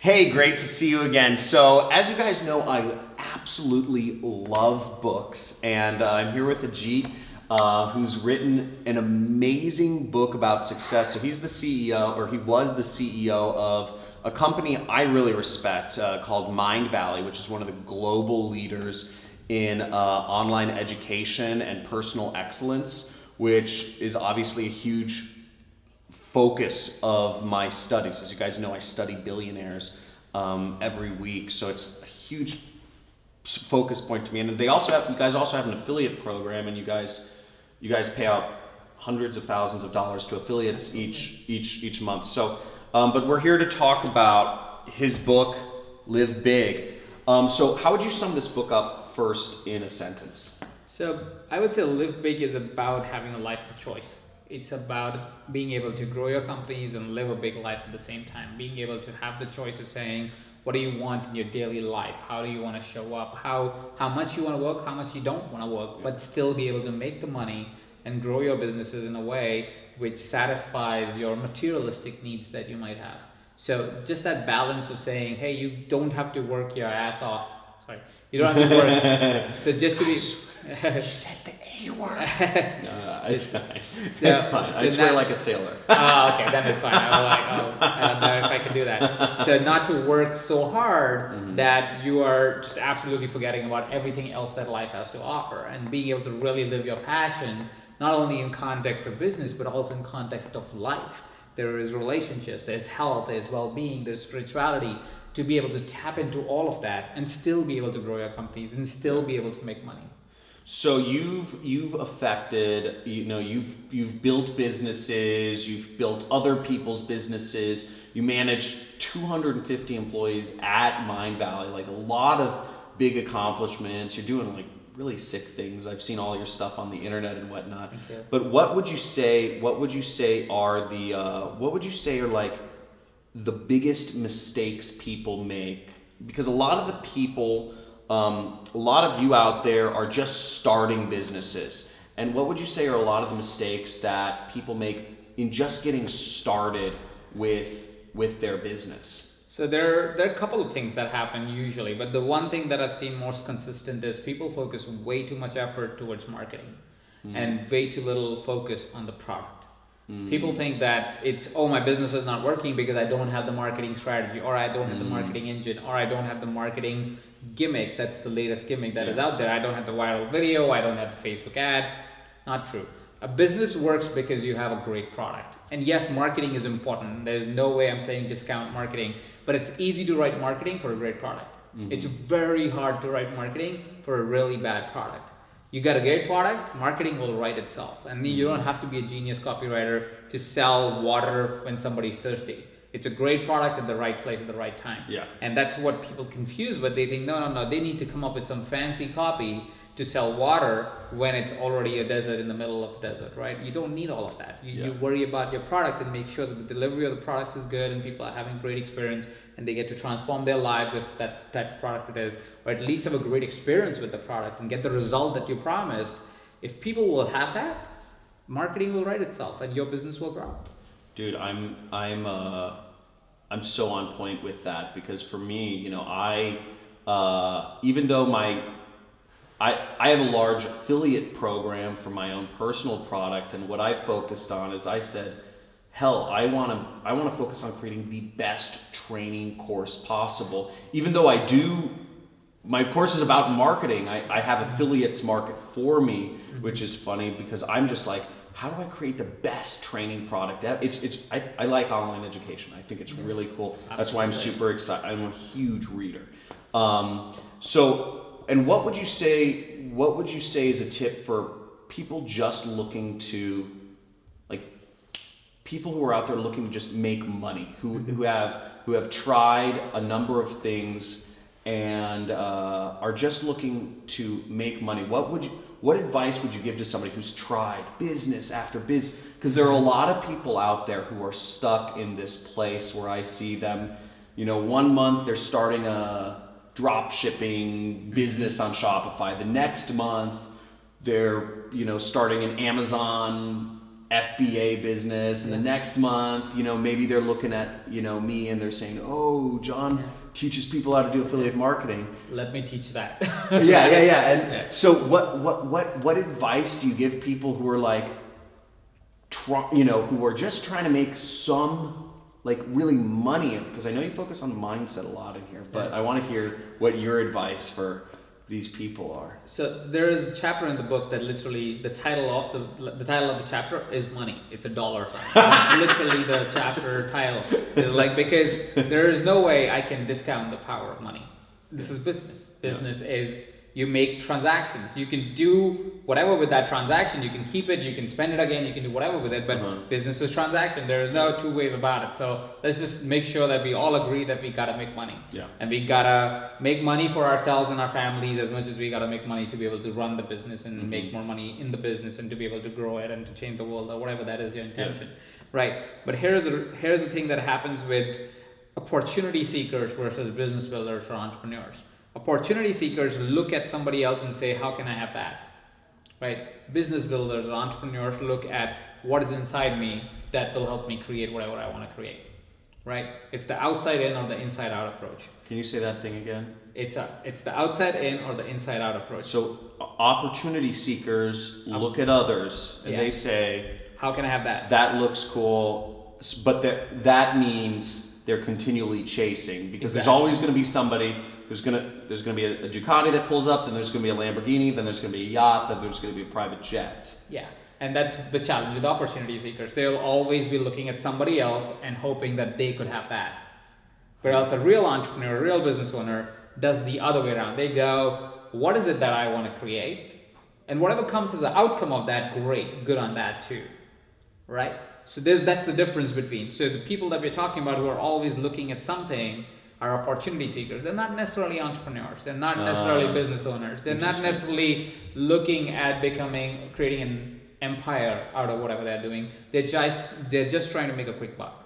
Hey, great to see you again. So, as you guys know, I absolutely love books, and I'm here with Ajit, who's written an amazing book about success. So, he's the CEO, or he was the CEO of a company I really respect called Mind Valley, which is one of the global leaders in online education and personal excellence, which is obviously a huge focus of my studies. As you guys know, I study billionaires every week, so it's a huge focus point to me. And you guys also have an affiliate program, and you guys pay out hundreds of thousands of dollars to affiliates each month. So, but we're here to talk about his book, Live Big. So, how would you sum this book up first in a sentence? So I would say Live Big is about having a life of choice. It's about being able to grow your companies and live a big life at the same time. Being able to have the choice of saying, what do you want in your daily life? How do you want to show up? How much you want to work, how much you don't want to work, but still be able to make the money and grow your businesses in a way which satisfies your materialistic needs that you might have. So just that balance of saying, hey, you don't have to work your ass off. Sorry, you don't have to work. So just to be You said the A word. No, it's fine. So- It's fine. I so swear that- like a sailor. Oh, okay, then it's fine. I don't know if I can do that. So not to work so hard that you are just absolutely forgetting about everything else that life has to offer, and being able to really live your passion, not only in context of business, but also in context of life. There is relationships, there's health, there's well-being, there's spirituality. To be able to tap into all of that and still be able to grow your companies and still be able to make money. So you've affected, you've built businesses, you've built other people's businesses, you manage 250 employees at Mind Valley, like a lot of big accomplishments. You're doing like really sick things. I've seen all your stuff on the internet and whatnot. Thank you. But what would you say are like the biggest mistakes people make? Because a lot of the people, a lot of you out there are just starting businesses. And what would you say are a lot of the mistakes that people make in just getting started with their business? So there are a couple of things that happen usually, but the one thing that I've seen most consistent is people focus way too much effort towards marketing and way too little focus on the product. People think that it's, oh, my business is not working because I don't have the marketing strategy, or I don't have the marketing engine, or I don't have the marketing gimmick that's the latest gimmick that is out there. I don't have the viral video, I don't have the Facebook ad. Not true. A business works because you have a great product. And yes, marketing is important. There's no way I'm saying discount marketing, but it's easy to write marketing for a great product. It's very hard to write marketing for a really bad product. You got a great product, marketing will write itself. And you don't have to be a genius copywriter to sell water when somebody's thirsty. It's a great product at the right place at the right time. Yeah. And that's what people confuse, but they think, no, they need to come up with some fancy copy to sell water when it's already a desert in the middle of the desert, right? You don't need all of that. You worry about your product and make sure that the delivery of the product is good and people are having great experience and they get to transform their lives if that's the type of product it is, or at least have a great experience with the product and get the result that you promised. If people will have that, marketing will write itself and your business will grow. Dude, I'm so on point with that, because for me, even though I have a large affiliate program for my own personal product, and what I focused on is I said, hell, I want to focus on creating the best training course possible. Even though my course is about marketing, I have affiliates market for me, which is funny because I'm just like, how do I create the best training product? I like online education. I think it's really cool. That's why I'm super excited. I'm a huge reader. And what would you say is a tip for people just looking to, like, people who are out there looking to just make money, who have tried a number of things and are just looking to make money? What advice would you give to somebody who's tried business after business? Because there are a lot of people out there who are stuck in this place where I see them, 1 month they're starting a drop shipping business on Shopify. The next month they're, starting an Amazon FBA business, and the next month, maybe they're looking at, me and they're saying, oh, John teaches people how to do affiliate marketing. Let me teach that. Yeah. And so what advice do you give people who are like, who are just trying to make some like really money? Because I know you focus on mindset a lot in here, but I want to hear what your advice for these people are. So there is a chapter in the book that literally the title of the chapter is money. It's a dollar sign. That's literally the chapter title. It's like, because there is no way I can discount the power of money. This is business. Business is, you make transactions. You can do whatever with that transaction. You can keep it, you can spend it again, you can do whatever with it, but business is transaction. There is no two ways about it. So let's just make sure that we all agree that we gotta make money. And we gotta make money for ourselves and our families as much as we gotta make money to be able to run the business and make more money in the business and to be able to grow it and to change the world or whatever that is your intention. Right? But here's the thing that happens with opportunity seekers versus business builders or entrepreneurs. Opportunity seekers look at somebody else and say, how can I have that? Right? Business builders or entrepreneurs look at what is inside me that will help me create whatever I want to create. Right? It's the outside in or the inside out approach. Can you say that thing again? It's the outside in or the inside out approach. So opportunity seekers look at others and they say, how can I have that? That looks cool, but that means they're continually chasing, because there's always going to be somebody. There's gonna be a Ducati that pulls up, then there's gonna be a Lamborghini, then there's gonna be a yacht, then there's gonna be a private jet. Yeah, and that's the challenge with opportunity seekers. They'll always be looking at somebody else and hoping that they could have that. Whereas a real entrepreneur, a real business owner does the other way around. They go, what is it that I want to create? And whatever comes as the outcome of that, great, good on that too, right? So that's the difference between. So the people that we're talking about who are always looking at something are opportunity seekers. They're not necessarily entrepreneurs. They're not necessarily business owners. They're not necessarily looking at creating an empire out of whatever they're doing. They're just trying to make a quick buck.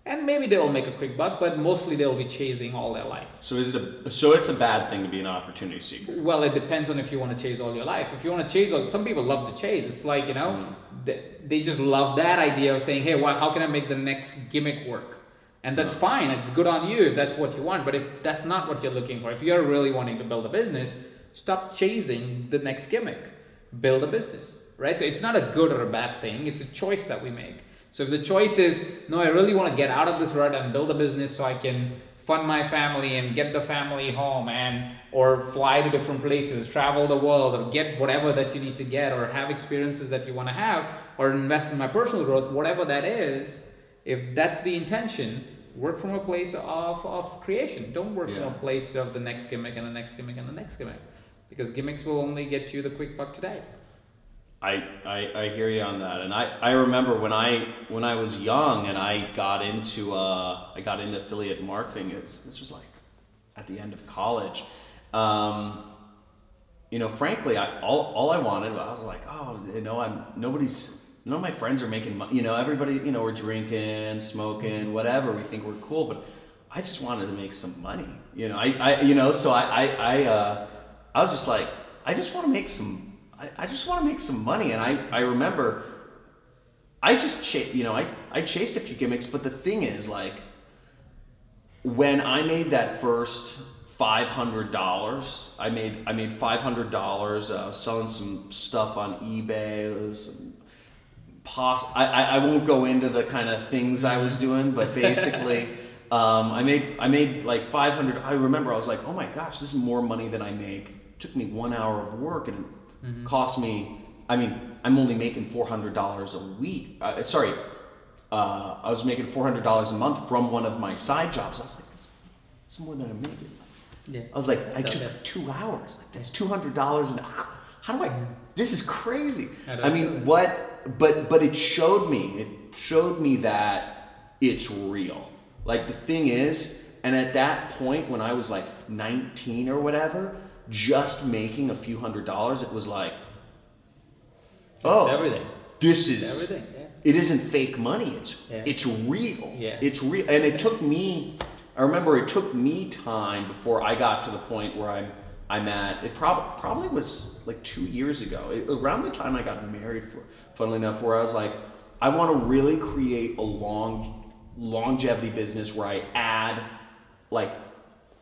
And maybe they will make a quick buck, but mostly they'll be chasing all their life. So it's a bad thing to be an opportunity seeker? Well, it depends on if you want to chase all your life. If you want to chase, some people love to chase. It's like, they just love that idea of saying, hey, how can I make the next gimmick work? And that's fine. It's good on you if that's what you want. But if that's not what you're looking for, if you're really wanting to build a business, stop chasing the next gimmick. Build a business, right? So it's not a good or a bad thing. It's a choice that we make. So if the choice is, no, I really want to get out of this rut and build a business so I can fund my family and get the family home or fly to different places, travel the world, or get whatever that you need to get, or have experiences that you want to have, or invest in my personal growth, whatever that is, if that's the intention, work from a place of creation. Don't work from a place of the next gimmick and the next gimmick and the next gimmick. Because gimmicks will only get you the quick buck today. I hear you on that. And I remember when I was young and I got into affiliate marketing, this was like at the end of college. Frankly, all I wanted, I was like, none of my friends are making money. Everybody, we're drinking, smoking, whatever. We think we're cool, but I just wanted to make some money. So I was just like, I just want to make some money. And I remember, I chased a few gimmicks. But the thing is, like, when I made that first $500, I made $500 selling some stuff on eBay. It was I won't go into the kind of things I was doing, but basically, I made like 500. I remember I was like, oh my gosh, this is more money than I make. It took me 1 hour of work, and it cost me. I'm only making $400 a week. I was making $400 a month from one of my side jobs. I was like, this is more than I'm making. Yeah. I was like, I took 2 hours. Like, that's $200 an hour. How do I? This is crazy. But it showed me that it's real. Like, the thing is, and at that point when I was like 19 or whatever, just making a few $100s, it was like, everything. This is everything. Yeah. It isn't fake money. It's real. Yeah. It's real. And it took me. I remember it took me time before I got to the point where I'm at. It probably was like 2 years ago, around the time I got married. Funnily enough, where I was like, I want to really create a longevity business where like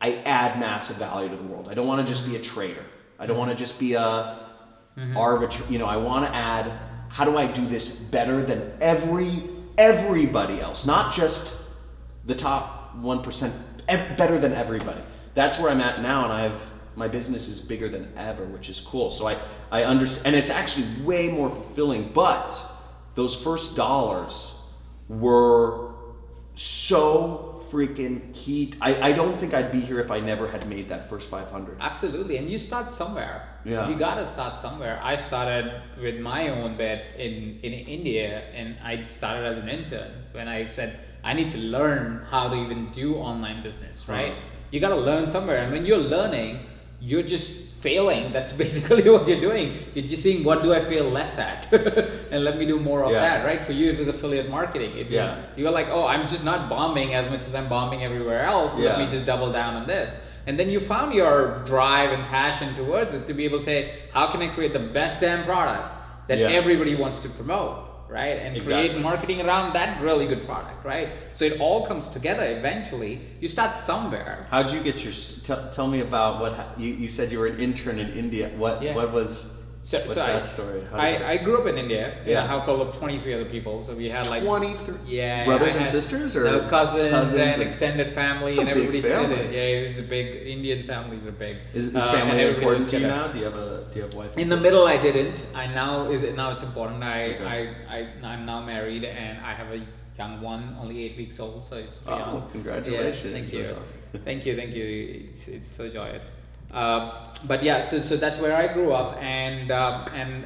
I add massive value to the world. I don't want to just be a trader. I don't want to just be a arbitrary. I want to add. How do I do this better than everybody else? Not just the top 1%. Better than everybody. That's where I'm at now, and my business is bigger than ever, which is cool. So I understand, and it's actually way more fulfilling. But those first dollars were so freaking key. I don't think I'd be here if I never had made that first 500. Absolutely, and you start somewhere. Yeah. You gotta start somewhere. I started with my own bet in India, and I started as an intern when I said I need to learn how to even do online business, right? You gotta learn somewhere, and when you're learning, you're just failing. That's basically what you're doing. You're just seeing, what do I fail less at, and let me do more of that, right? For you, it was affiliate marketing. You're like, oh, I'm just not bombing as much as I'm bombing everywhere else. Let me just double down on this. And then you found your drive and passion towards it to be able to say, how can I create the best damn product that everybody wants to promote, right? And create marketing around that really good product, right? So it all comes together eventually. You start somewhere. How'd you get your, tell me about what, you said you were an intern in India. What's that story? I grew up in India in a household of 23 other people. So we had like 23 brothers and sisters, or cousins and extended family, and everybody's family. It was a big, Indian families are big. Is family important to you now? Do you have wife? In the middle, I didn't. Now it's important. I'm now married, and I have a young one, only 8 weeks old, so it's young. Congratulations! Yeah, thank you. Awesome. Thank you. It's so joyous. But yeah, so that's where I grew up, and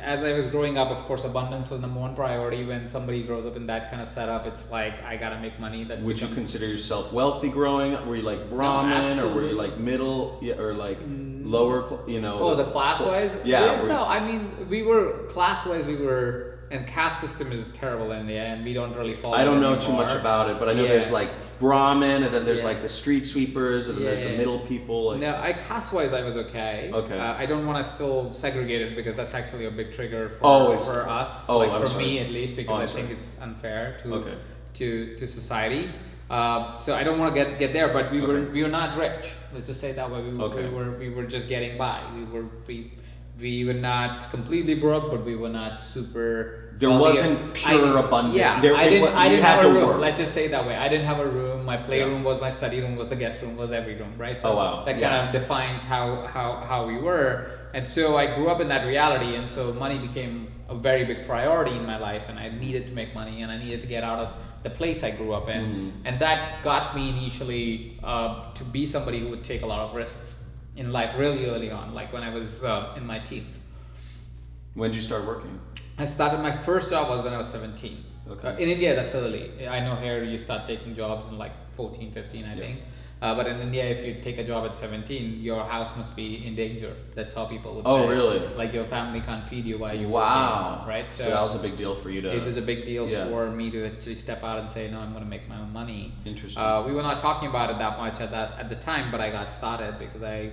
as I was growing up, of course, abundance was number one priority. When somebody grows up in that kind of setup, it's like, I gotta make money. Would you consider yourself wealthy growing up? Were you like Brahmin, or were you like middle, or like lower? Oh, the class wise? Yeah. No, I mean, we were class wise. And caste system is terrible in India, and we don't really follow. I don't know too much about it, but I know there's like Brahmin, and then there's like the street sweepers, and then there's the middle people. Like... No, caste-wise I was okay. Okay. I don't want to still segregate it, because that's actually a big trigger for us. For me at least, because I think it's unfair to society. So I don't want to get there, but we were not rich. Let's just say it that way. We were just getting by. We were not completely broke, but we were not super. There wasn't pure abundance. Yeah, I didn't have a room. Let's just say it that way. I didn't have a room. My playroom was my study room, was the guest room, was every room, right? So that kind of defines how we were. And so I grew up in that reality, and so money became a very big priority in my life, and I needed to make money, and I needed to get out of the place I grew up in, and that got me initially to be somebody who would take a lot of risks in life really early on, like when I was in my teens. When did you start working? I started, my first job was when I was 17. Okay. In India, that's early. I know here you start taking jobs in like 14, 15, I think. But in India, if you take a job at 17, your house must be in danger. That's how people would say. Oh, really? Like your family can't feed you while you're working, right? So that was a big deal for you to... It was a big deal for me to actually step out and say, no, I'm going to make my own money. Interesting. We were not talking about it that much at the time, but I got started because I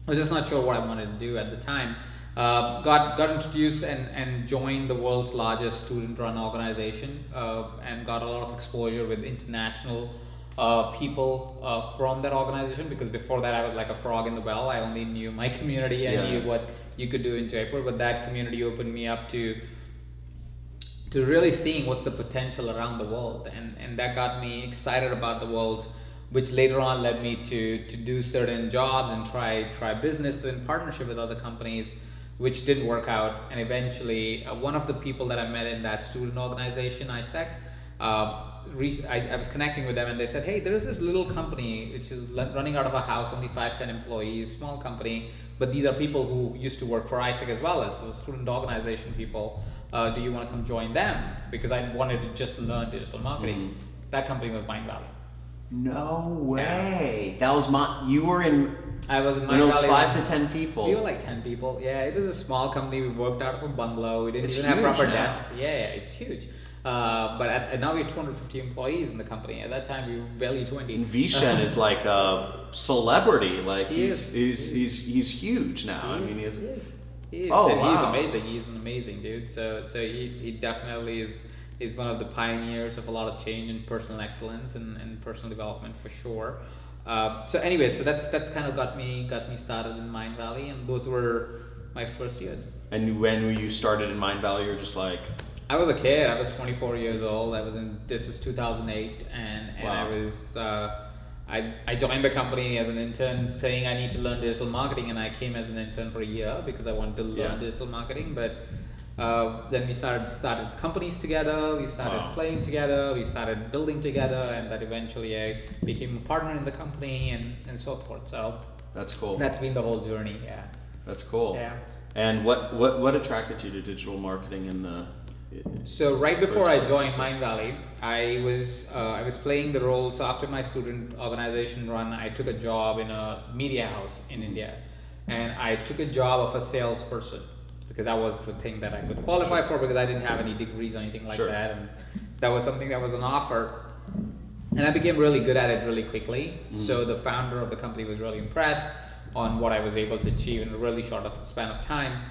was just not sure what I wanted to do at the time. Got introduced and joined the world's largest student-run organization, and got a lot of exposure with international people from that organization, because before that I was like a frog in the well. I only knew my community. I knew what you could do in Jaipur, but that community opened me up to really seeing what's the potential around the world, and that got me excited about the world, which later on led me to do certain jobs and try business in partnership with other companies, which didn't work out. And eventually one of the people that I met in that student organization, ISEC, I was connecting with them, and they said, hey, there is this little company which is running out of a house, only 5-10 employees, small company, but these are people who used to work for ISEC as well as the student organization people. Do you want to come join them? Because I wanted to just learn digital marketing. That company was Mind Valley. No way. That was you were in... I was in Mind Valley. When it was 5 to 10 people. We were like 10 people. Yeah, it was a small company. We worked out of a bungalow. We didn't even have proper desks. Yeah, it's huge. But now we have 250 employees in the company. At that time, we were barely 20. And Vishen is like a celebrity. Like he's huge now. He is. Oh, and wow. He's amazing. He's an amazing dude. So he definitely is is one of the pioneers of a lot of change in personal excellence and personal development for sure. So anyway, so that's kind of got me started in Mind Valley, and those were my first years. And when you started in Mind Valley, you're just like, I was a kid. I was 24 years old. This was 2008, and wow. I was I joined the company as an intern, saying I need to learn digital marketing, and I came as an intern for a year because I wanted to learn digital marketing. But then we started companies together. We started playing together. We started building together, and that eventually I became a partner in the company and so forth. So that's cool. That's been the whole journey. Yeah. That's cool. Yeah. And what attracted you to digital marketing in the? So right before I joined Mind Valley, I was playing the role. So after my student organization run, I took a job in a media house in India, and I took a job of a salesperson because that was the thing that I could qualify for because I didn't have any degrees or anything like that, and that was something that was an offer. And I became really good at it really quickly. So the founder of the company was really impressed on what I was able to achieve in a really short span of time.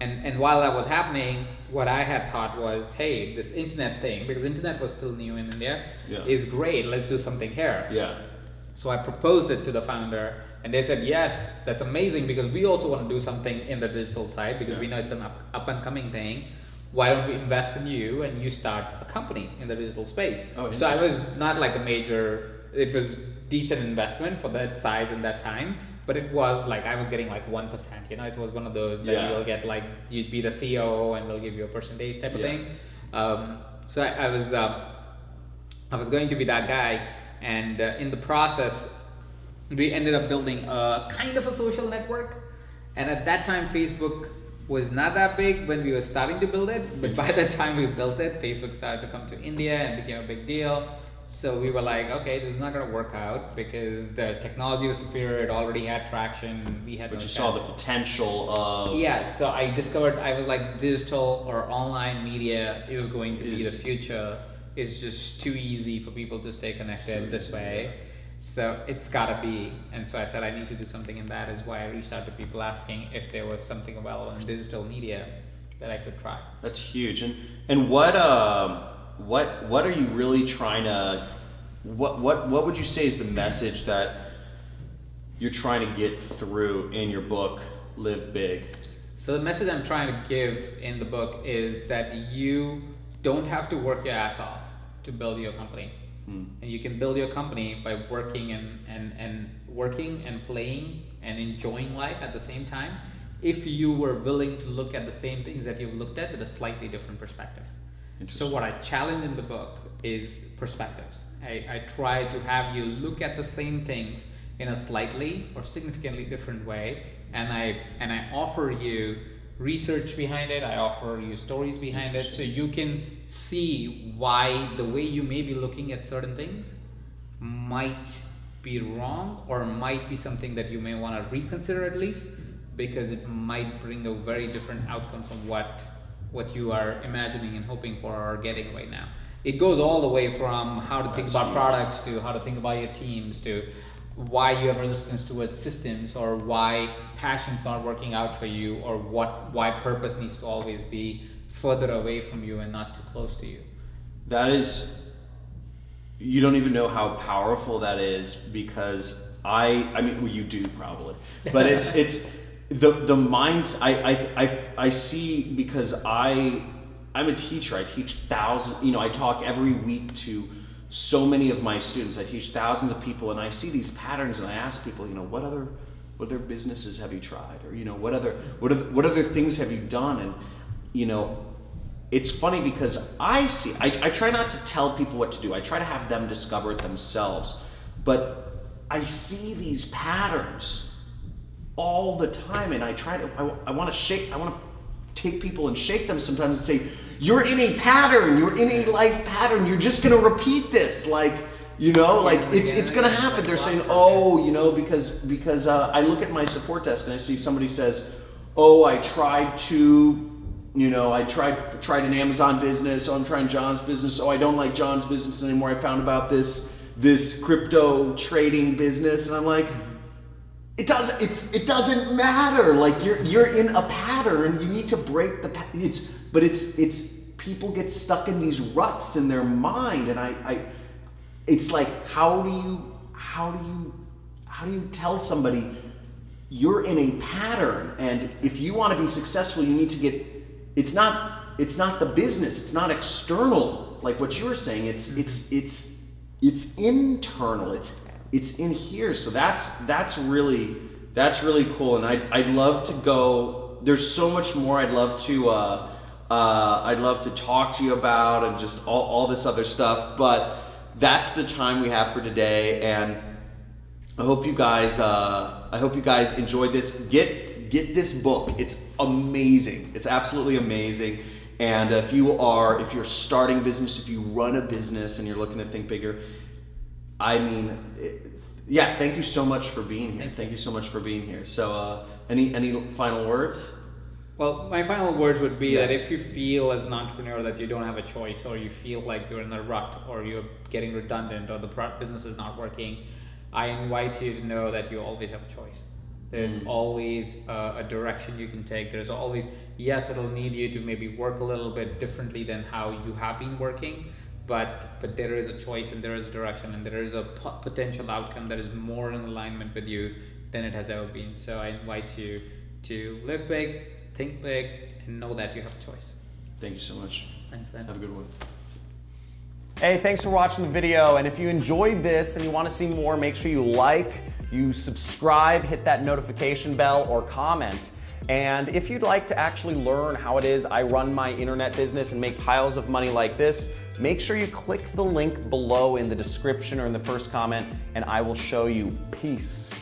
And while that was happening, what I had thought was, hey, this internet thing, because internet was still new in India, is great. Let's do something here. Yeah. So I proposed it to the founder, and they said, yes, that's amazing because we also want to do something in the digital side because we know it's an up and coming thing. Why don't we invest in you and you start a company in the digital space? So I was not like it was decent investment for that size and that time. But it was like I was getting like 1%, it was one of those that you'll get like you'd be the CEO and they'll give you a percentage type of thing. So I was going to be that guy, and in the process, we ended up building a kind of a social network. And at that time, Facebook was not that big when we were starting to build it. But by the time we built it, Facebook started to come to India and became a big deal. So we were like, okay, this is not going to work out because the technology was superior. It already had traction. We had. But you saw the potential of. Yeah. So I discovered I was like, digital or online media is going to be the future. It's just too easy for people to stay connected this way. So it's gotta be. And so I said I need to do something in that. Is why I reached out to people asking if there was something available in digital media that I could try. That's huge. And what are you really trying to, what would you say is the message that you're trying to get through in your book, Live Big? So the message I'm trying to give in the book is that you don't have to work your ass off to build your company. And you can build your company by working and playing and enjoying life at the same time if you were willing to look at the same things that you've looked at with a slightly different perspective. So what I challenge in the book is perspectives. I try to have you look at the same things in a slightly or significantly different way, and I offer you research behind it. I offer you stories behind it, so you can see why the way you may be looking at certain things might be wrong or might be something that you may want to reconsider at least, because it might bring a very different outcome from what you are imagining and hoping for or getting right now. It goes all the way from how to think about products to how to think about your teams to why you have resistance towards systems or why passion's not working out for you or why purpose needs to always be further away from you and not too close to you. That is, you don't even know how powerful that is, because I mean, well, you do probably, but it's the minds I see, because I'm a teacher. I teach thousands, I talk every week to so many of my students. I teach thousands of people, and I see these patterns, and I ask people, what other businesses have you tried, or what other things have you done? And it's funny because I try not to tell people what to do. I try to have them discover it themselves, but I see these patterns all the time, and I want to take people and shake them sometimes and say, you're in a pattern, you're in a life pattern, you're just going to repeat this, it's going to happen. They're saying, because I look at my support desk and I see somebody says, I tried an Amazon business, I'm trying John's business, I don't like John's business anymore, I found about this crypto trading business, and I'm like, it doesn't matter. Like you're in a pattern. You need to break the pattern. But people get stuck in these ruts in their mind, and it's like, how do you tell somebody you're in a pattern, and if you want to be successful, you need to get, it's not the business, it's not external, like what you were saying, it's internal, it's in here. So that's really cool, and I'd love to go, there's so much more I'd love to talk to you about, and just all this other stuff, but that's the time we have for today. And I hope you guys enjoyed this. Get this book. It's amazing. It's absolutely amazing. And if you're starting a business, if you run a business and you're looking to think bigger, I mean, yeah, thank you so much for being here. Thank you so much for being here. So any final words? Well, my final words would be that if you feel as an entrepreneur that you don't have a choice, or you feel like you're in a rut, or you're getting redundant, or the business is not working, I invite you to know that you always have a choice. There's always a direction you can take. There's always, yes, it'll need you to maybe work a little bit differently than how you have been working, but there is a choice, and there is a direction, and there is a potential outcome that is more in alignment with you than it has ever been. So I invite you to live big, think big, and know that you have a choice. Thank you so much. Thanks, man. Have a good one. Hey, thanks for watching the video, and if you enjoyed this and you want to see more, make sure you like, you subscribe, hit that notification bell, or comment. And if you'd like to actually learn how it is I run my internet business and make piles of money like this, make sure you click the link below in the description or in the first comment, and I will show you. Peace.